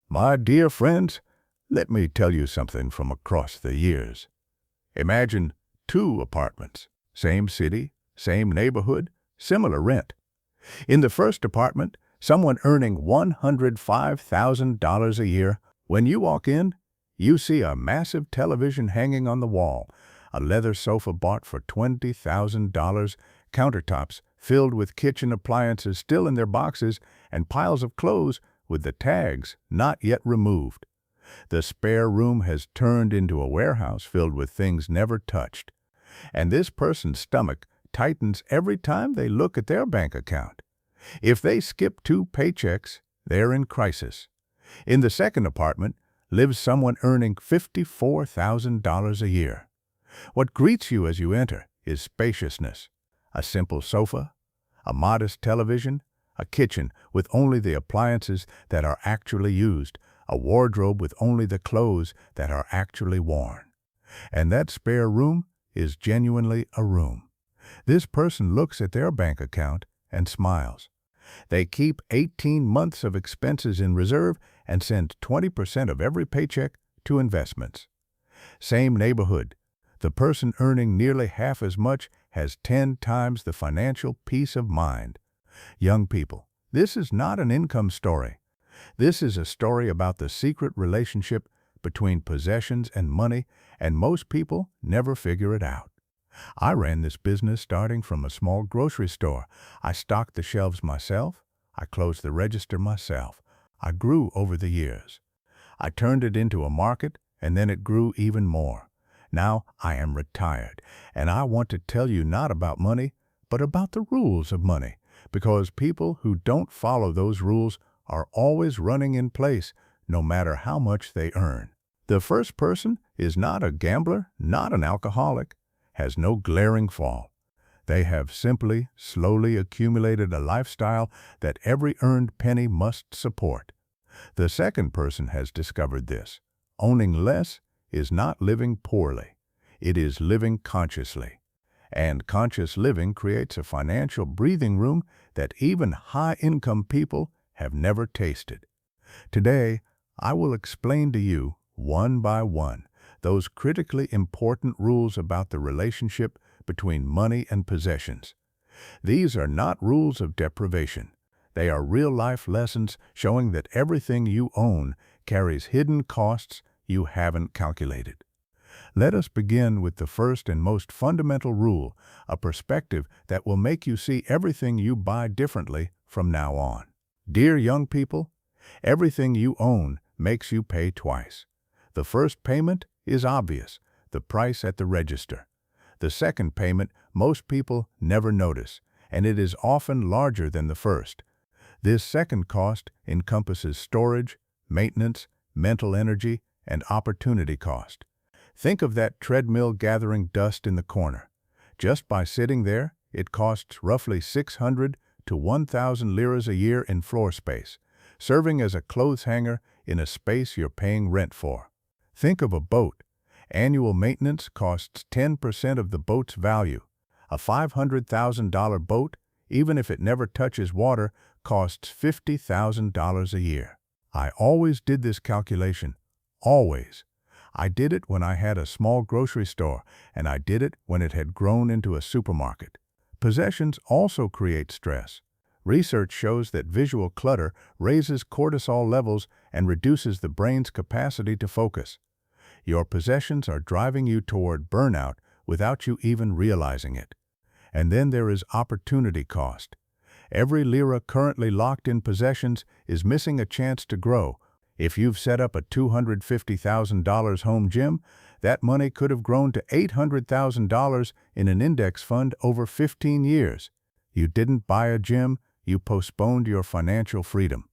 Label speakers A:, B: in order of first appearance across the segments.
A: My dear friends, let me tell you something from across the years. Imagine two apartments, same city, same neighborhood, similar rent. In the first apartment, someone earning $105,000 a year. When you walk in, you see a massive television hanging on the wall, a leather sofa bought for $20,000, countertops filled with kitchen appliances still in their boxes, and piles of clothes with the tags not yet removed. The spare room has turned into a warehouse filled with things never touched. And this person's stomach tightens every time they look at their bank account. If they skip two paychecks, they're in crisis. In the second apartment lives someone earning $54,000 a year. What greets you as you enter is spaciousness. A simple sofa, a modest television, a kitchen with only the appliances that are actually used, a wardrobe with only the clothes that are actually worn. And that spare room is genuinely a room. This person looks at their bank account and smiles. They keep 18 months of expenses in reserve and send 20% of every paycheck to investments. Same neighborhood. The person earning nearly half as much has 10 times the financial peace of mind. Young people, this is not an income story. This is a story about the secret relationship between possessions and money, and most people never figure it out. I ran this business starting from a small grocery store. I stocked the shelves myself. I closed the register myself. I grew over the years. I turned it into a market, and then it grew even more. Now I am retired, and I want to tell you not about money, but about the rules of money, because people who don't follow those rules are always running in place, no matter how much they earn. The first person is not a gambler, not an alcoholic, has no glaring fall. They have simply, slowly accumulated a lifestyle that every earned penny must support. The second person has discovered this. Owning less is not living poorly. It is living consciously. And conscious living creates a financial breathing room that even high-income people have never tasted. Today, I will explain to you, one by one, those critically important rules about the relationship between money and possessions. These are not rules of deprivation. They are real-life lessons showing that everything you own carries hidden costs you haven't calculated. Let us begin with the first and most fundamental rule, a perspective that will make you see everything you buy differently from now on. Dear young people, everything you own makes you pay twice. The first payment is obvious, the price at the register. The second payment most people never notice, and it is often larger than the first. This second cost encompasses storage, maintenance, mental energy, and opportunity cost. Think of that treadmill gathering dust in the corner. Just by sitting there, it costs roughly 600 to 1,000 liras a year in floor space, serving as a clothes hanger in a space you're paying rent for. Think of a boat. Annual maintenance costs 10% of the boat's value. A $500,000 boat, even if it never touches water, costs $50,000 a year. I always did this calculation. Always. I did it when I had a small grocery store, and I did it when it had grown into a supermarket. Possessions also create stress. Research shows that visual clutter raises cortisol levels and reduces the brain's capacity to focus. Your possessions are driving you toward burnout without you even realizing it. And then there is opportunity cost. Every lira currently locked in possessions is missing a chance to grow. If you've set up a $250,000 home gym, that money could have grown to $800,000 in an index fund over 15 years. You didn't buy a gym, you postponed your financial freedom.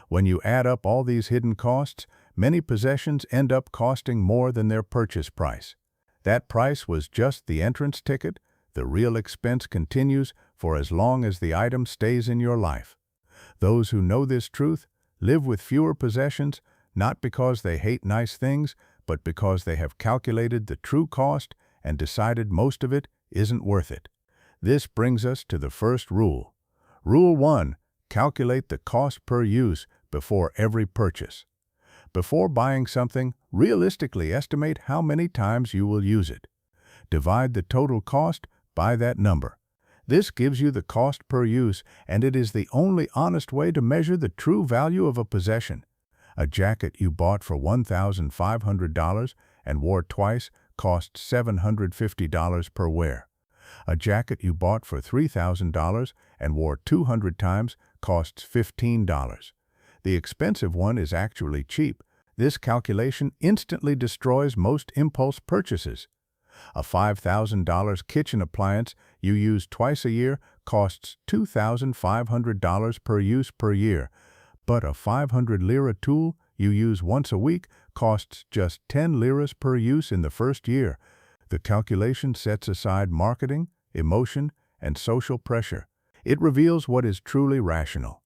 A: When you add up all these hidden costs, many possessions end up costing more than their purchase price. That price was just the entrance ticket. The real expense continues for as long as the item stays in your life. Those who know this truth live with fewer possessions, not because they hate nice things, but because they have calculated the true cost and decided most of it isn't worth it. This brings us to the first rule. Rule 1. Calculate the cost per use before every purchase. Before buying something, realistically estimate how many times you will use it. Divide the total cost by that number. This gives you the cost per use, and it is the only honest way to measure the true value of a possession. A jacket you bought for $1,500 and wore twice costs $750 per wear. A jacket you bought for $3,000 and wore 200 times costs $15. The expensive one is actually cheap. This calculation instantly destroys most impulse purchases. A $5,000 kitchen appliance you use twice a year costs $2,500 per use per year, but a 500 lira tool you use once a week costs just 10 liras per use in the first year. The calculation sets aside marketing, emotion, and social pressure. It reveals what is truly rational.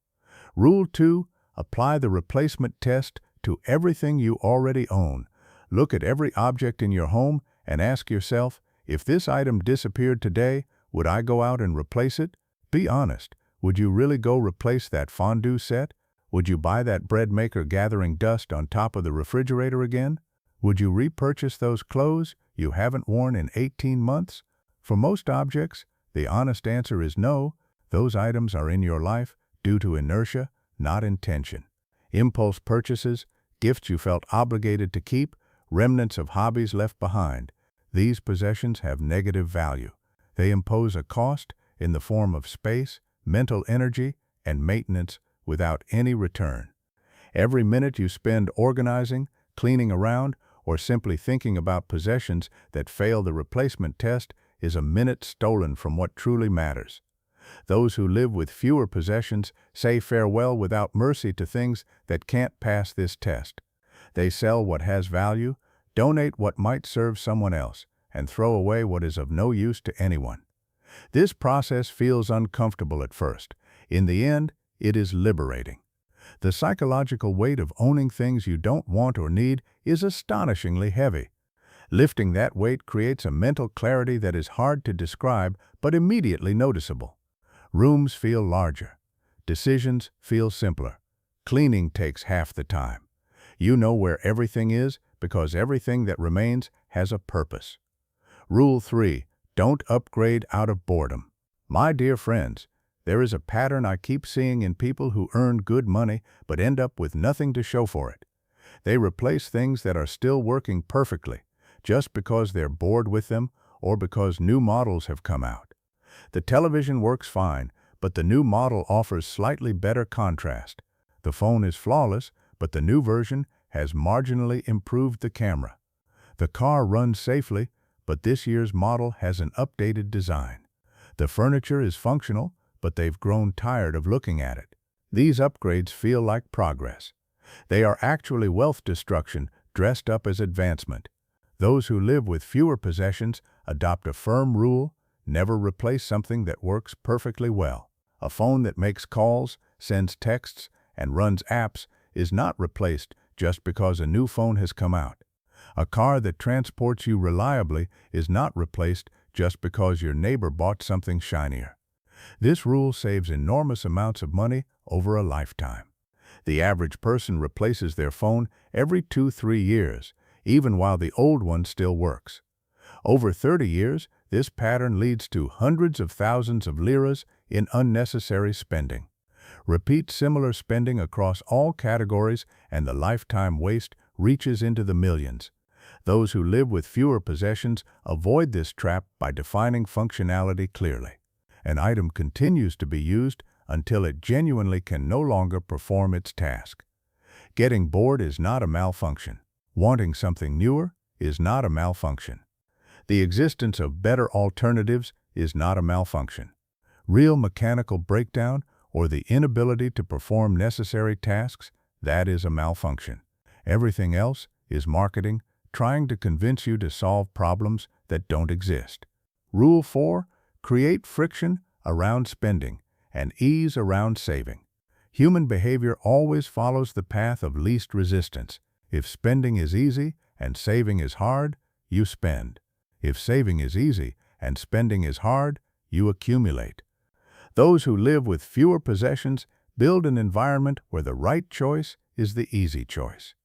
A: Rule 2. Apply the replacement test to everything you already own. Look at every object in your home and ask yourself, if this item disappeared today, would I go out and replace it? Be honest. Would you really go replace that fondue set? Would you buy that bread maker gathering dust on top of the refrigerator again? Would you repurchase those clothes you haven't worn in 18 months? For most objects, the honest answer is no. Those items are in your life due to inertia, not intention. Impulse purchases, gifts you felt obligated to keep, remnants of hobbies left behind. These possessions have negative value. They impose a cost in the form of space, mental energy, and maintenance without any return. Every minute you spend organizing, cleaning around, or simply thinking about possessions that fail the replacement test is a minute stolen from what truly matters. Those who live with fewer possessions say farewell without mercy to things that can't pass this test. They sell what has value, donate what might serve someone else, and throw away what is of no use to anyone. This process feels uncomfortable at first. In the end, it is liberating. The psychological weight of owning things you don't want or need is astonishingly heavy. Lifting that weight creates a mental clarity that is hard to describe but immediately noticeable. Rooms feel larger. Decisions feel simpler. Cleaning takes half the time. You know where everything is because everything that remains has a purpose. Rule 3. Don't upgrade out of boredom. My dear friends, there is a pattern I keep seeing in people who earn good money but end up with nothing to show for it. They replace things that are still working perfectly just because they're bored with them or because new models have come out. The television works fine, but the new model offers slightly better contrast. The phone is flawless, but the new version has marginally improved the camera. The car runs safely, but this year's model has an updated design. The furniture is functional, but they've grown tired of looking at it. These upgrades feel like progress. They are actually wealth destruction dressed up as advancement. Those who live with fewer possessions adopt a firm rule: never replace something that works perfectly well. A phone that makes calls, sends texts, and runs apps is not replaced just because a new phone has come out. A car that transports you reliably is not replaced just because your neighbor bought something shinier. This rule saves enormous amounts of money over a lifetime. The average person replaces their phone every 2-3 years, even while the old one still works. Over 30 years, this pattern leads to hundreds of thousands of liras in unnecessary spending. Repeat similar spending across all categories and the lifetime waste reaches into the millions. Those who live with fewer possessions avoid this trap by defining functionality clearly. An item continues to be used until it genuinely can no longer perform its task. Getting bored is not a malfunction. Wanting something newer is not a malfunction. The existence of better alternatives is not a malfunction. Real mechanical breakdown or the inability to perform necessary tasks, that is a malfunction. Everything else is marketing, trying to convince you to solve problems that don't exist. Rule 4. Create friction around spending and ease around saving. Human behavior always follows the path of least resistance. If spending is easy and saving is hard, you spend. If saving is easy and spending is hard, you accumulate. Those who live with fewer possessions build an environment where the right choice is the easy choice.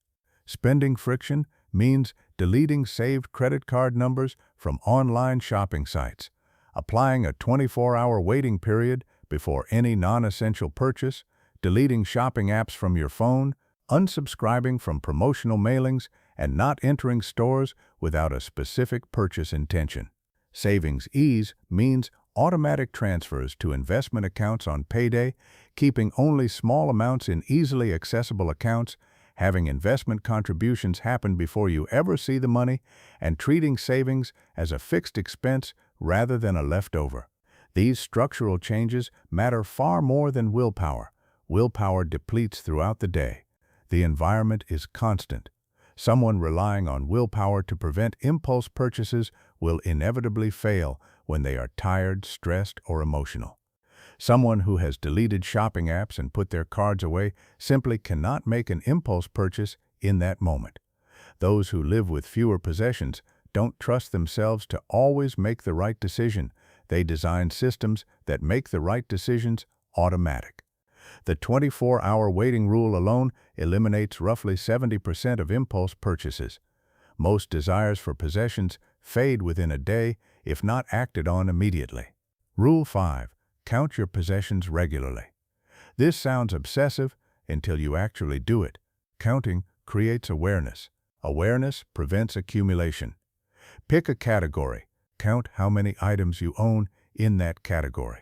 A: Spending friction means deleting saved credit card numbers from online shopping sites, applying a 24-hour waiting period before any non-essential purchase, deleting shopping apps from your phone, unsubscribing from promotional mailings, and not entering stores without a specific purchase intention. Savings ease means automatic transfers to investment accounts on payday, keeping only small amounts in easily accessible accounts, having investment contributions happen before you ever see the money, and treating savings as a fixed expense rather than a leftover. These structural changes matter far more than willpower. Willpower depletes throughout the day. The environment is constant. Someone relying on willpower to prevent impulse purchases will inevitably fail when they are tired, stressed, or emotional. Someone who has deleted shopping apps and put their cards away simply cannot make an impulse purchase in that moment. Those who live with fewer possessions don't trust themselves to always make the right decision. They design systems that make the right decisions automatic. The 24-hour waiting rule alone eliminates roughly 70% of impulse purchases. Most desires for possessions fade within a day if not acted on immediately. Rule 5. Count your possessions regularly. This sounds obsessive until you actually do it. Counting creates awareness. Awareness prevents accumulation. Pick a category. Count how many items you own in that category.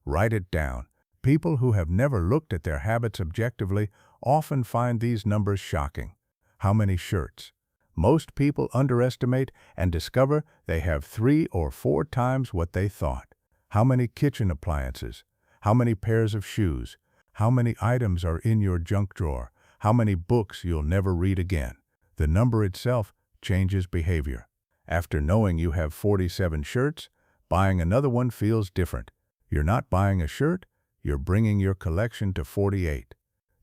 A: Write it down. People who have never looked at their habits objectively often find these numbers shocking. How many shirts? Most people underestimate and discover they have 3 or 4 times what they thought. How many kitchen appliances? How many pairs of shoes? How many items are in your junk drawer? How many books you'll never read again? The number itself changes behavior. After knowing you have 47 shirts, buying another one feels different. You're not buying a shirt, you're bringing your collection to 48.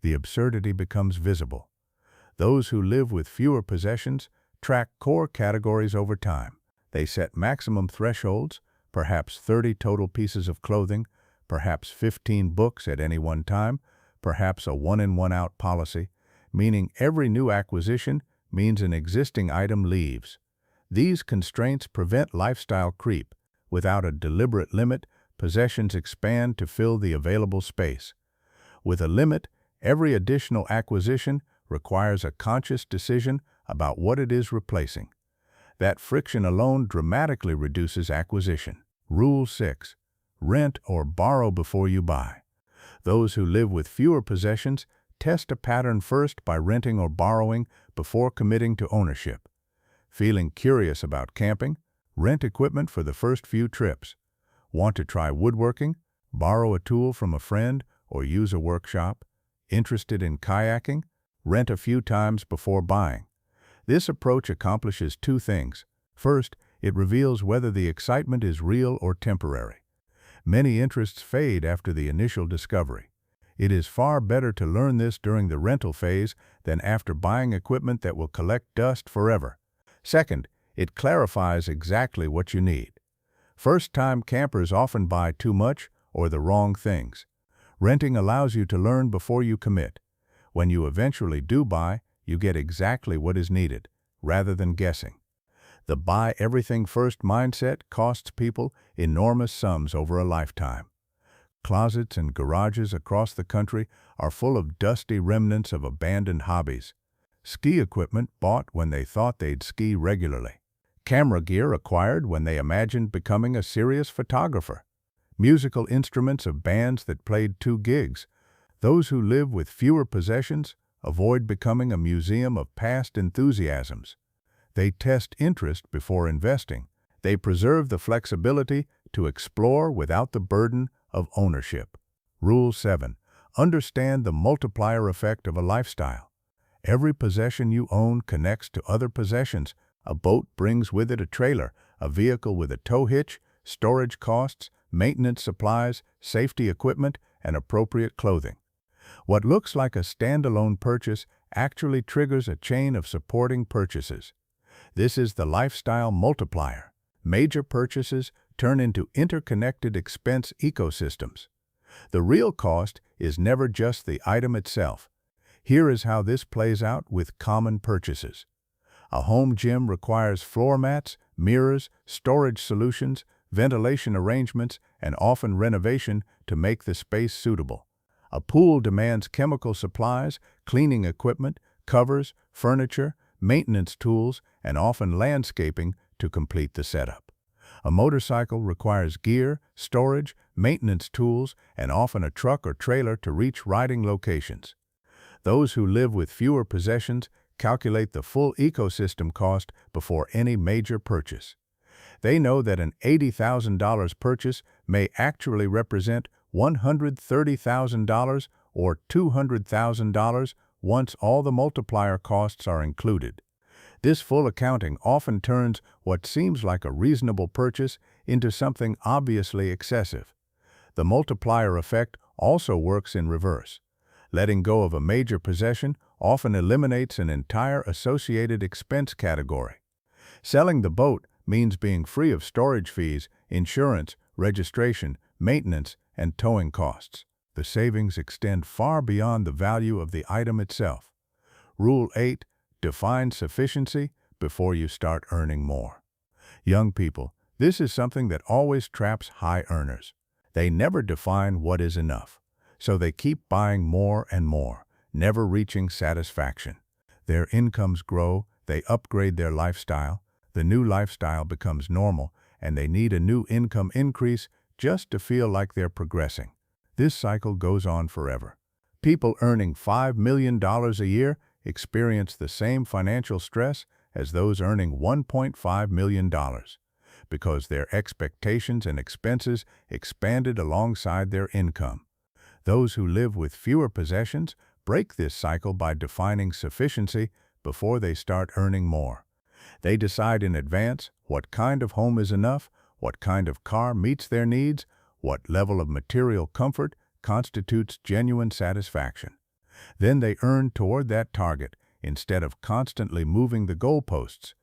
A: The absurdity becomes visible. Those who live with fewer possessions track core categories over time. They set maximum thresholds, perhaps 30 total pieces of clothing, perhaps 15 books at any one time, perhaps a one-in, one-out policy, meaning every new acquisition means an existing item leaves. These constraints prevent lifestyle creep. Without a deliberate limit, possessions expand to fill the available space. With a limit, every additional acquisition requires a conscious decision about what it is replacing. That friction alone dramatically reduces acquisition. Rule 6. Rent or borrow before you buy. Those who live with fewer possessions test a pattern first by renting or borrowing before committing to ownership. Feeling curious about camping? Rent equipment for the first few trips. Want to try woodworking? Borrow a tool from a friend or use a workshop. Interested in kayaking? Rent a few times before buying. This approach accomplishes 2 things. First, it reveals whether the excitement is real or temporary. Many interests fade after the initial discovery. It is far better to learn this during the rental phase than after buying equipment that will collect dust forever. Second, it clarifies exactly what you need. First-time campers often buy too much or the wrong things. Renting allows you to learn before you commit. When you eventually do buy, you get exactly what is needed, rather than guessing. The buy everything first mindset costs people enormous sums over a lifetime. Closets and garages across the country are full of dusty remnants of abandoned hobbies. Ski equipment bought when they thought they'd ski regularly. Camera gear acquired when they imagined becoming a serious photographer. Musical instruments of bands that played 2 gigs. Those who live with fewer possessions avoid becoming a museum of past enthusiasms. They test interest before investing. They preserve the flexibility to explore without the burden of ownership. Rule 7. Understand the multiplier effect of a lifestyle. Every possession you own connects to other possessions. A boat brings with it a trailer, a vehicle with a tow hitch, storage costs, maintenance supplies, safety equipment, and appropriate clothing. What looks like a standalone purchase actually triggers a chain of supporting purchases. This is the lifestyle multiplier. Major purchases turn into interconnected expense ecosystems. The real cost is never just the item itself. Here is how this plays out with common purchases. A home gym requires floor mats, mirrors, storage solutions, ventilation arrangements, and often renovation to make the space suitable. A pool demands chemical supplies, cleaning equipment, covers, furniture, maintenance tools, and often landscaping to complete the setup. A motorcycle requires gear, storage, maintenance tools, and often a truck or trailer to reach riding locations. Those who live with fewer possessions calculate the full ecosystem cost before any major purchase. They know that an $80,000 purchase may actually represent $130,000 or $200,000 once all the multiplier costs are included. This full accounting often turns what seems like a reasonable purchase into something obviously excessive. The multiplier effect also works in reverse. Letting go of a major possession often eliminates an entire associated expense category. Selling the boat means being free of storage fees, insurance, registration, maintenance, and towing costs. The savings extend far beyond the value of the item itself. Rule 8. Define sufficiency before you start earning more. Young people, this is something that always traps high earners. They never define what is enough, so they keep buying more and more, never reaching satisfaction. Their incomes grow, they upgrade their lifestyle, the new lifestyle becomes normal, and they need a new income increase just to feel like they're progressing. This cycle goes on forever. People earning $5 million a year experience the same financial stress as those earning $1.5 million because their expectations and expenses expanded alongside their income. Those who live with fewer possessions break this cycle by defining sufficiency before they start earning more. They decide in advance what kind of home is enough, what kind of car meets their needs, what level of material comfort constitutes genuine satisfaction. Then they earn toward that target instead of constantly moving the goalposts.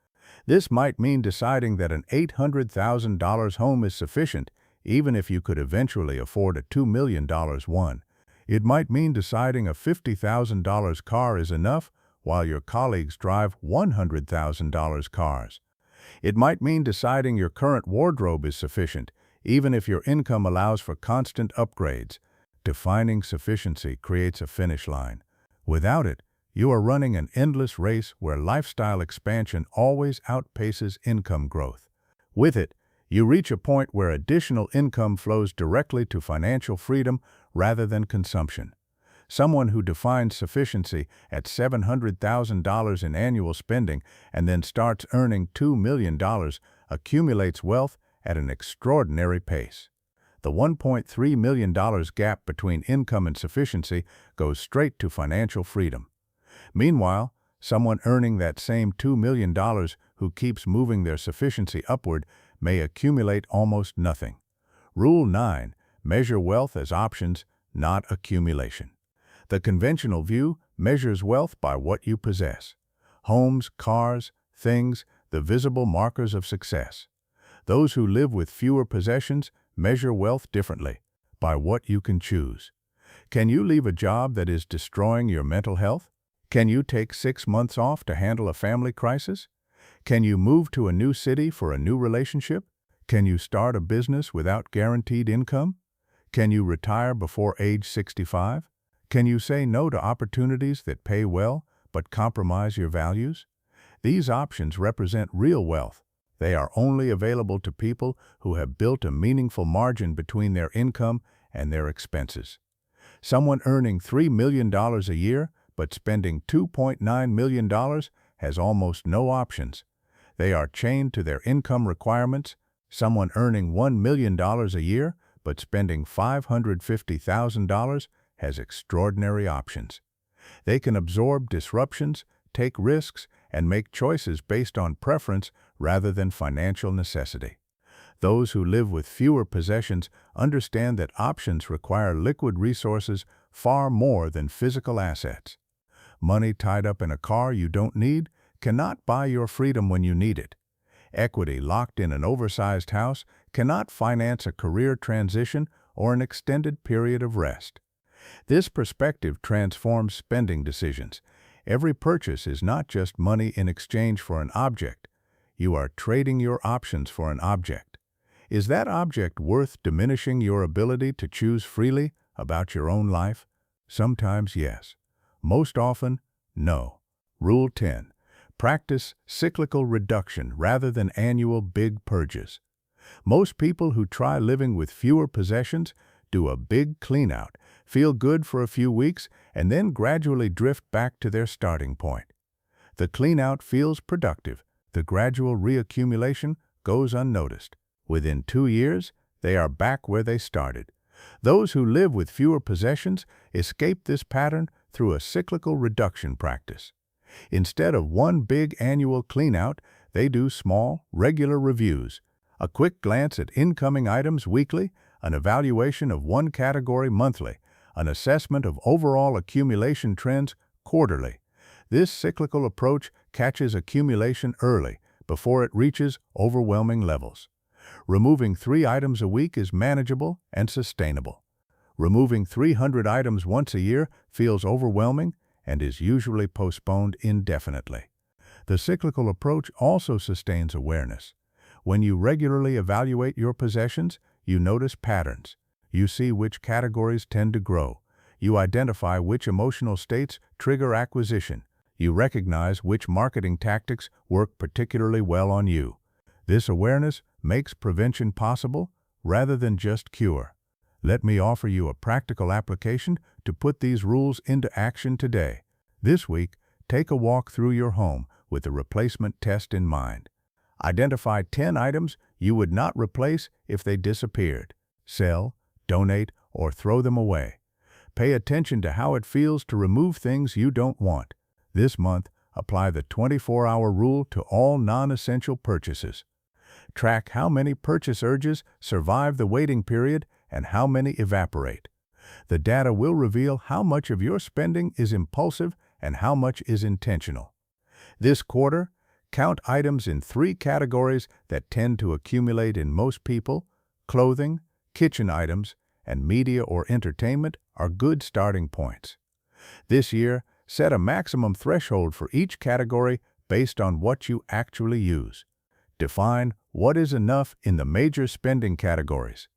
A: This might mean deciding that an $800,000 home is sufficient, even if you could eventually afford a $2 million one. It might mean deciding a $50,000 car is enough while your colleagues drive $100,000 cars. It might mean deciding your current wardrobe is sufficient, even if your income allows for constant upgrades. Defining sufficiency creates a finish line. Without it, you are running an endless race where lifestyle expansion always outpaces income growth. With it, you reach a point where additional income flows directly to financial freedom rather than consumption. Someone who defines sufficiency at $700,000 in annual spending and then starts earning $2 million accumulates wealth at an extraordinary pace. The $1.3 million gap between income and sufficiency goes straight to financial freedom. Meanwhile, someone earning that same $2 million who keeps moving their sufficiency upward may accumulate almost nothing. Rule 9. Measure wealth as options, not accumulation. The conventional view measures wealth by what you possess. Homes, cars, things, the visible markers of success. Those who live with fewer possessions measure wealth differently, by what you can choose. Can you leave a job that is destroying your mental health? Can you take 6 months off to handle a family crisis? Can you move to a new city for a new relationship? Can you start a business without guaranteed income? Can you retire before age 65? Can you say no to opportunities that pay well but compromise your values? These options represent real wealth. They are only available to people who have built a meaningful margin between their income and their expenses. Someone earning $3 million a year but spending $2.9 million has almost no options. They are chained to their income requirements. Someone earning $1 million a year but spending $550,000 has extraordinary options. They can absorb disruptions, take risks, and make choices based on preference rather than financial necessity. Those who live with fewer possessions understand that options require liquid resources far more than physical assets. Money tied up in a car you don't need cannot buy your freedom when you need it. Equity locked in an oversized house cannot finance a career transition or an extended period of rest. This perspective transforms spending decisions. Every purchase is not just money in exchange for an object. You are trading your options for an object. Is that object worth diminishing your ability to choose freely about your own life? Sometimes yes. Most often, no. Rule 10. Practice cyclical reduction rather than annual big purges. Most people who try living with fewer possessions do a big clean-out, feel good for a few weeks, and then gradually drift back to their starting point. The clean-out feels productive. The gradual reaccumulation goes unnoticed. Within 2 years, they are back where they started. Those who live with fewer possessions escape this pattern through a cyclical reduction practice. Instead of one big annual clean-out, they do small, regular reviews. A quick glance at incoming items weekly, an evaluation of one category monthly, an assessment of overall accumulation trends quarterly. This cyclical approach catches accumulation early, before it reaches overwhelming levels. Removing 3 items a week is manageable and sustainable. Removing 300 items once a year feels overwhelming and is usually postponed indefinitely. The cyclical approach also sustains awareness. When you regularly evaluate your possessions, you notice patterns. You see which categories tend to grow. You identify which emotional states trigger acquisition. You recognize which marketing tactics work particularly well on you. This awareness makes prevention possible rather than just cure. Let me offer you a practical application to put these rules into action today. This week, take a walk through your home with the replacement test in mind. Identify 10 items you would not replace if they disappeared. Sell, donate, or throw them away. Pay attention to how it feels to remove things you don't want. This month, apply the 24-hour rule to all non-essential purchases. Track how many purchase urges survive the waiting period and how many evaporate. The data will reveal how much of your spending is impulsive and how much is intentional. This quarter, count items in 3 categories that tend to accumulate in most people. Clothing, kitchen items, and media or entertainment are good starting points. This year, set a maximum threshold for each category based on what you actually use. Define what is enough in the major spending categories.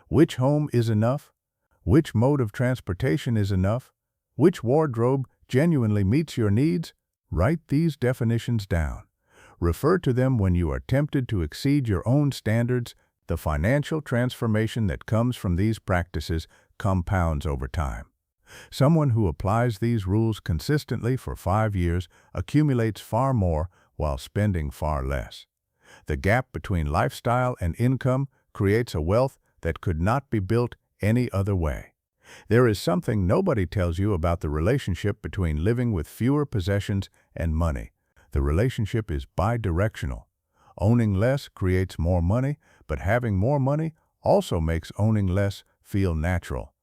A: Which home is enough? Which mode of transportation is enough? Which wardrobe genuinely meets your needs? Write these definitions down. Refer to them when you are tempted to exceed your own standards. The financial transformation that comes from these practices compounds over time. Someone who applies these rules consistently for 5 years accumulates far more while spending far less. The gap between lifestyle and income creates a wealth that could not be built any other way. There is something nobody tells you about the relationship between living with fewer possessions and money. The relationship is bidirectional. Owning less creates more money, but having more money also makes owning less feel natural.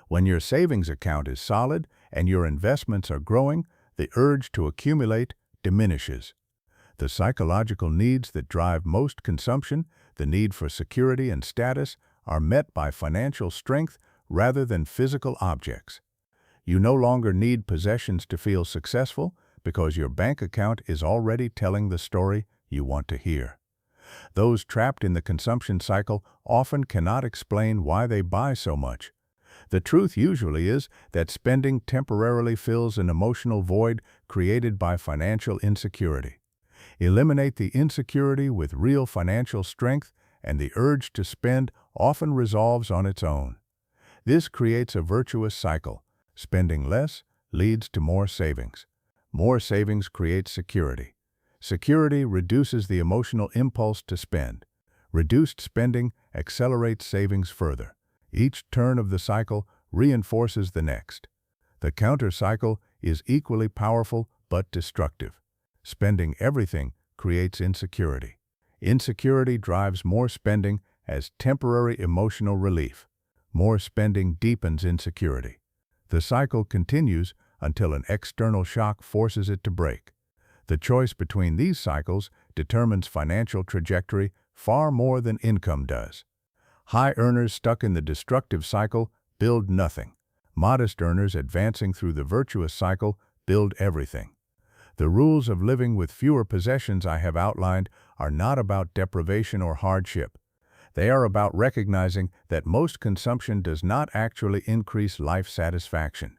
A: When your savings account is solid and your investments are growing, the urge to accumulate diminishes. The psychological needs that drive most consumption, the need for security and status, are met by financial strength rather than physical objects. You no longer need possessions to feel successful because your bank account is already telling the story you want to hear. Those trapped in the consumption cycle often cannot explain why they buy so much. The truth usually is that spending temporarily fills an emotional void created by financial insecurity. Eliminate the insecurity with real financial strength, and the urge to spend often resolves on its own. This creates a virtuous cycle. Spending less leads to more savings. More savings creates security. Security reduces the emotional impulse to spend. Reduced spending accelerates savings further. Each turn of the cycle reinforces the next. The counter cycle is equally powerful but destructive. Spending everything creates insecurity. Insecurity drives more spending as temporary emotional relief. More spending deepens insecurity. The cycle continues until an external shock forces it to break. The choice between these cycles determines financial trajectory far more than income does. High earners stuck in the destructive cycle build nothing. Modest earners advancing through the virtuous cycle build everything. The rules of living with fewer possessions I have outlined are not about deprivation or hardship. They are about recognizing that most consumption does not actually increase life satisfaction.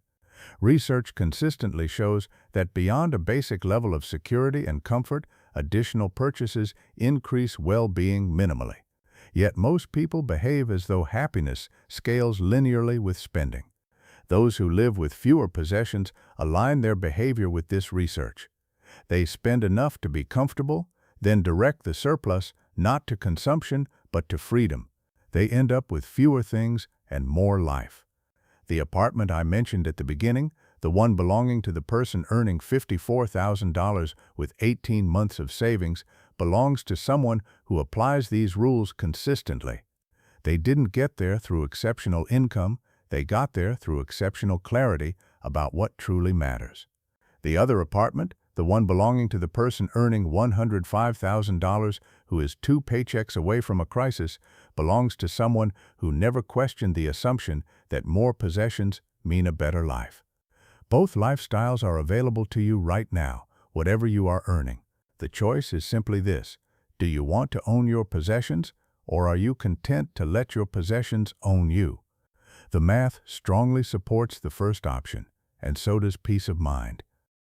A: Research consistently shows that beyond a basic level of security and comfort, additional purchases increase well-being minimally. Yet most people behave as though happiness scales linearly with spending. Those who live with fewer possessions align their behavior with this research. They spend enough to be comfortable, then direct the surplus not to consumption but to freedom. They end up with fewer things and more life. The apartment I mentioned at the beginning, the one belonging to the person earning $54,000 with 18 months of savings, belongs to someone who applies these rules consistently. They didn't get there through exceptional income, they got there through exceptional clarity about what truly matters. The other apartment, the one belonging to the person earning $105,000 who is 2 paychecks away from a crisis, belongs to someone who never questioned the assumption that more possessions mean a better life. Both lifestyles are available to you right now, whatever you are earning. The choice is simply this: do you want to own your possessions, or are you content to let your possessions own you? The math strongly supports the first option, and so does peace of mind.